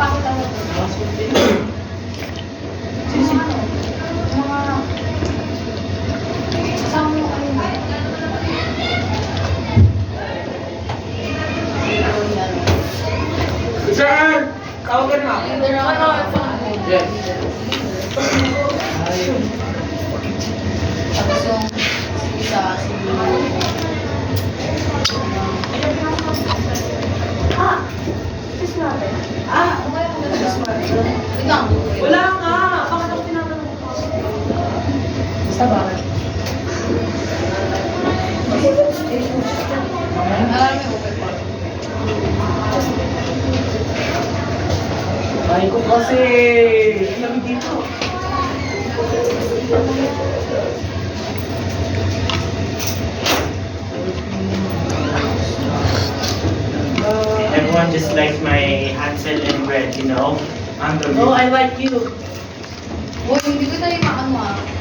Pakita mo to. Sino? Mga... Kasama mo kayo. Sir! Tawagan mo. Ano? Yes. Tapos yung isa, si Sis natin. Okay mo na sis natin. Ikaw. Wala nga! Bakit ako tinatanong ko? Basta bakit? Alam mo, okay pa. Ay ko kasi. Lamig dito. Everyone just likes my Hansel and Gretel, you know? I'm the No, I like you. Uy, hindi ko tayo maano ah.